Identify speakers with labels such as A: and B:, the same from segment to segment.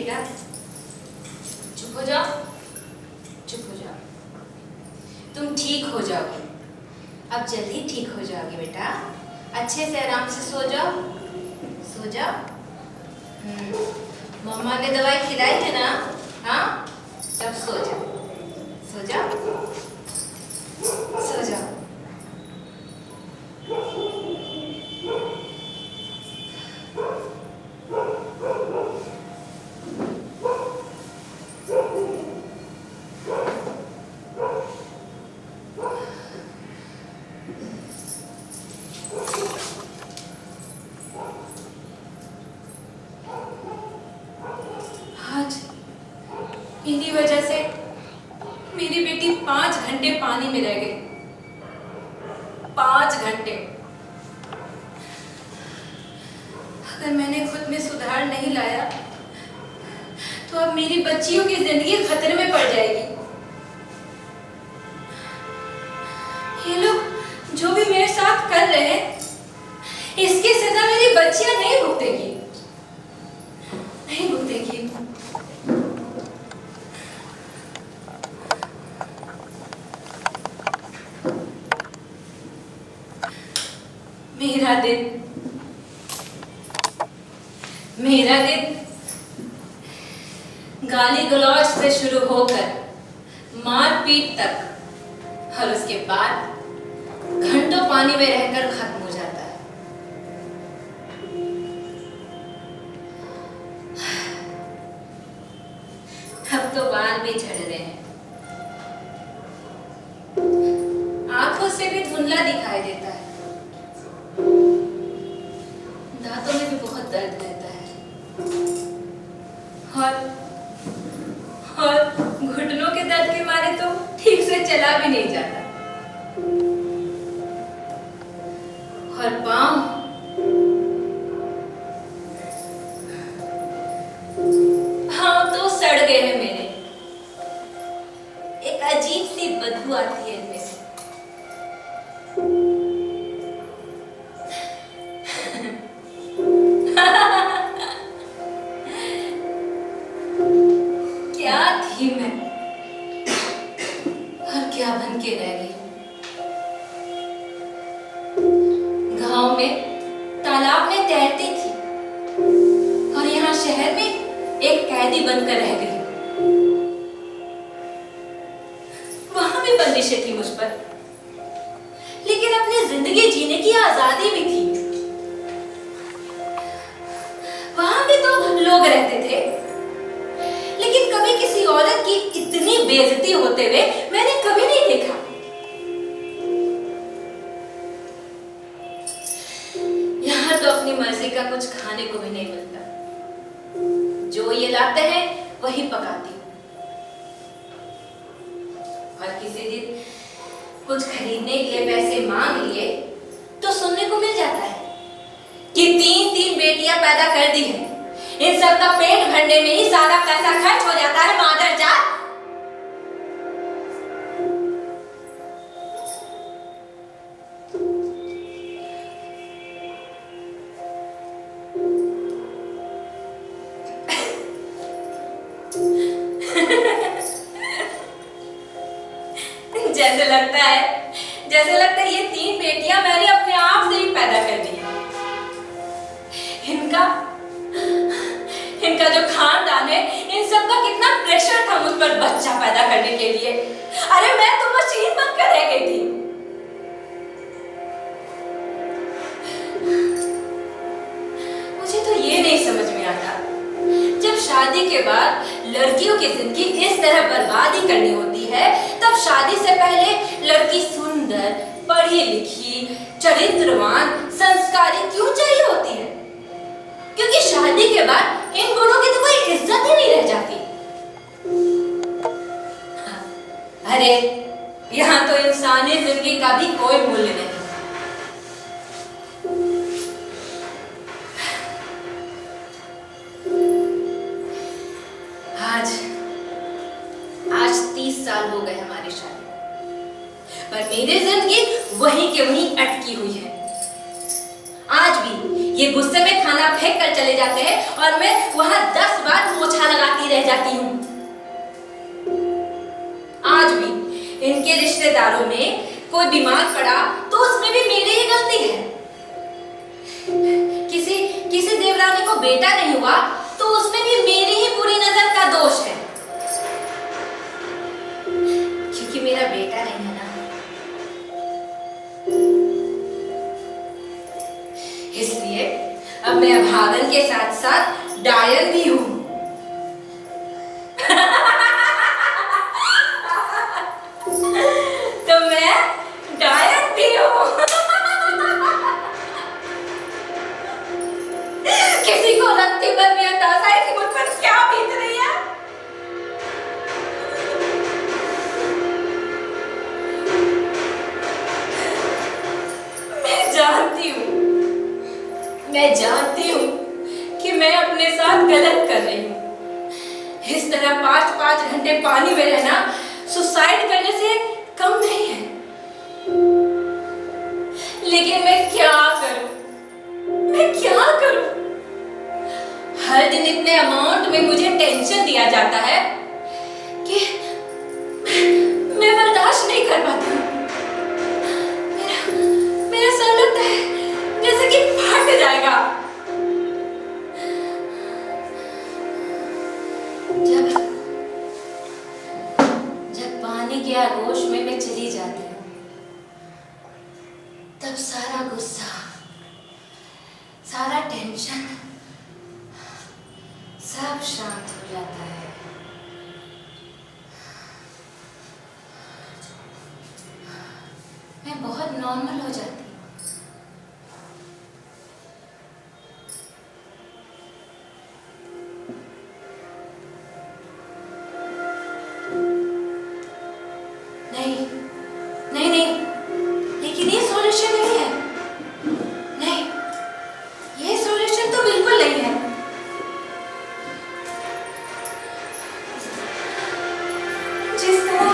A: बेटा, चुप हो जाओ, चुप हो जाओ। तुम ठीक हो जाओगे, अब जल्दी ठीक हो जाओगे बेटा। अच्छे से आराम से सो जाओ, सो जाओ। मम्मा ने दवाई खिलाई है ना? हाँ, तब सो जाओ, सो जाओ, सो जाओ। इन्हीं वजह से मेरी बेटी 5 घंटे पानी में रह गई। 5 घंटे। अगर मैंने खुद में सुधार नहीं लाया तो अब मेरी बच्चियों की जिंदगी खतरे में पड़ जाएगी। ये लोग जो भी मेरे साथ कर रहे हैं, इसकी सजा मेरी बच्चियां नहीं भुगतेगी, नहीं भुगतेगी। मेरा दिन गाली गलौज से शुरू होकर मारपीट तक और उसके बाद घंटों पानी में रहकर खत्म हो जाता है। अब तो बाल भी झड़ रहे हैं, आंखों से भी धुंधला दिखाई देता है, दांतों में भी बहुत दर्द रहता है और घुटनों के दर्द के मारे तो ठीक से चला भी नहीं जाता। और पांव तो सड़ गए हैं मेरे, एक अजीब सी बदबू आती है इनमें से। क्या थी मैं और क्या बन के रह गई। गांव में तालाब में तैरती थी और यहाँ शहर में एक कैदी बनकर रह गई। वहां भी बंदिशें थी मुझ पर, लेकिन अपनी जिंदगी जीने की आजादी भी थी। वहां भी तो लोग रहते थे, लेकिन कभी किसी औरत की इतनी बेइज्जती होते हुए मैंने कभी नहीं देखा। यहाँ तो अपनी मर्जी का कुछ खाने को भी नहीं मिलता, जो ये लाते हैं वही पकाती हूँ। और किसी दिन कुछ खरीदने के लिए पैसे मांग लिए तो सुनने को मिल जाता है कि 3 बेटियां पैदा कर दी है, इन सब का पेट भरने में ही सारा पैसा खर्च हो जाता है। मादर जात, जैसे लगता है ये 3 बेटियां मैंने अपने आप से ही पैदा कर दी है। इनका जो खानदान है, इन सब का कितना प्रेशर था मुझ पर बच्चा पैदा करने के लिए। अरे मैं तो मशीन बनकर रह गई थी। मुझे तो ये नहीं समझ में आता, जब शादी के बाद लड़कियों की जिंदगी इस तरह बर्बादी करनी होती है, तब शादी से पहले लड़की सुंदर, पढ़ी लिखी, चरित्रवान, संस्कारी क्यों चाहिए होती है? क्योंकि शादी के बाद इन गुणों की तो कोई इज्जत ही नहीं रह जाती। अरे यहाँ तो इंसानी जिंदगी का भी कोई मूल्य नहीं। आज 30 साल हो गए हमारी शादी, पर मेरी जिंदगी वहीं के वहीं अटकी हुई है। आज भी ये गुस्से में खाना फेंक कर चले जाते हैं और मैं वहां 10 बार पोछा लगाती रह जाती हूँ। आज भी इनके रिश्तेदारों में कोई बीमार पड़ा तो उसमें भी मेरी ही गलती है। किसी देवरानी को बेटा नहीं हुआ तो उसमें भी मेरी ही बुरी नजर का दोष है, क्योंकि मेरा बेटा नहीं है ना। इसलिए अब मैं अभागन के साथ साथ डायन भी हूं। तो मैं डायन भी हूं। किसी को रत्ती भर भी अंदाजा है कि मुझ पर क्या बीत रही है। मैं जानती हूँ कि मैं अपने साथ गलत कर रही हूँ। इस तरह 5-5 घंटे पानी में रहना सुसाइड करने से कम नहीं है। लेकिन मैं क्या करूं? हर दिन इतने अमाउंट में मुझे टेंशन दिया जाता है कि मैं बर्दाश्त नहीं कर पाती हूँ। मेरा सर लगता है जैसे कि फट जाएगा। जब पानी के आगोश में मैं चली जाती हूँ, तब सारा गुस्सा, सारा टेंशन सब शांत हो जाता है। मैं बहुत नॉर्मल हो जाती हूँ। नहीं, लेकिन ये सॉल्यूशन नहीं है। नहीं, ये सॉल्यूशन तो बिल्कुल नहीं है। जिस तरह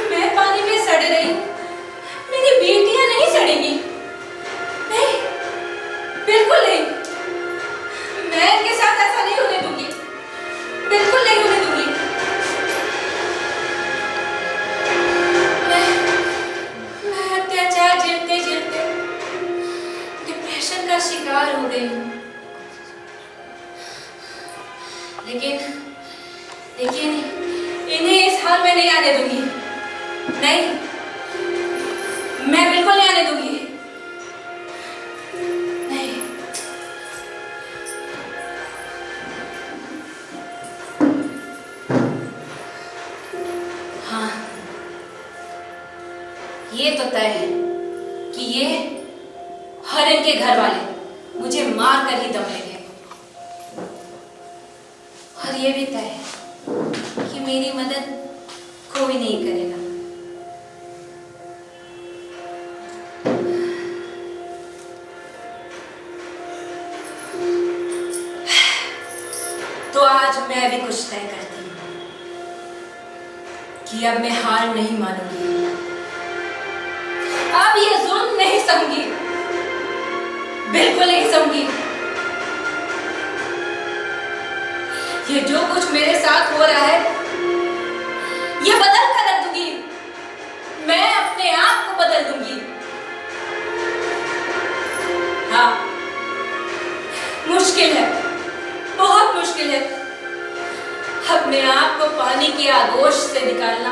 A: मैं पानी में सड़ रही हूँ, मेरी बेटियां नहीं सड़ेंगी। नहीं, बिल्कुल नहीं। मैं इनके साथ ऐसा नहीं होने दूंगी, बिल्कुल नहीं होने दूंगी। का शिकार हो गई हूँ। लेकिन इन्हें इस हाल में नहीं आने दूंगी। नहीं, मैं बिल्कुल नहीं आने दूंगी। नहीं। हाँ, ये तो तय है कि ये हर इनके घर वाले मुझे मार कर ही दम लेंगे। और ये भी तय है कि मेरी मदद कोई नहीं करेगा। तो आज मैं भी कुछ तय करती हूँ कि अब मैं हार नहीं मानूंगी। अब ये जुल्म नहीं सहूंगी, बिल्कुल नहीं सहूंगी। ये जो कुछ मेरे साथ हो रहा है, ये बदल कर रख दूंगी। मैं अपने आप को बदल दूंगी। हाँ, मुश्किल है, बहुत मुश्किल है अपने आप को पानी के आगोश से निकालना।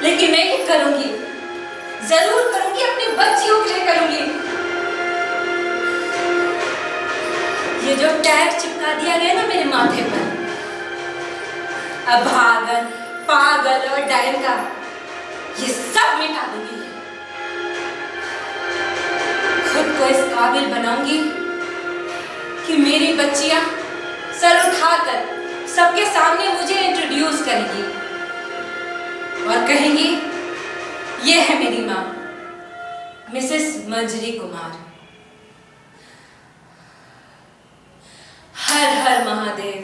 A: लेकिन मैं ये करूंगी, जरूर करूंगी, अपनी बच्चियों के लिए करूंगी। ये जो टैग चिपका दिया गया ना मेरे माथे पर, अभागन, पागल और डायन का, ये सब मिटा दूंगी। खुद को इस काबिल बनाऊंगी कि मेरी बच्चियां सर उठाकर सबके सामने मुझे इंट्रोड्यूस करेंगी और कहेंगी, ये है मेरी माँ, मिसेस मंजरी कुमार। हर हर महादेव। हर हर महादेव।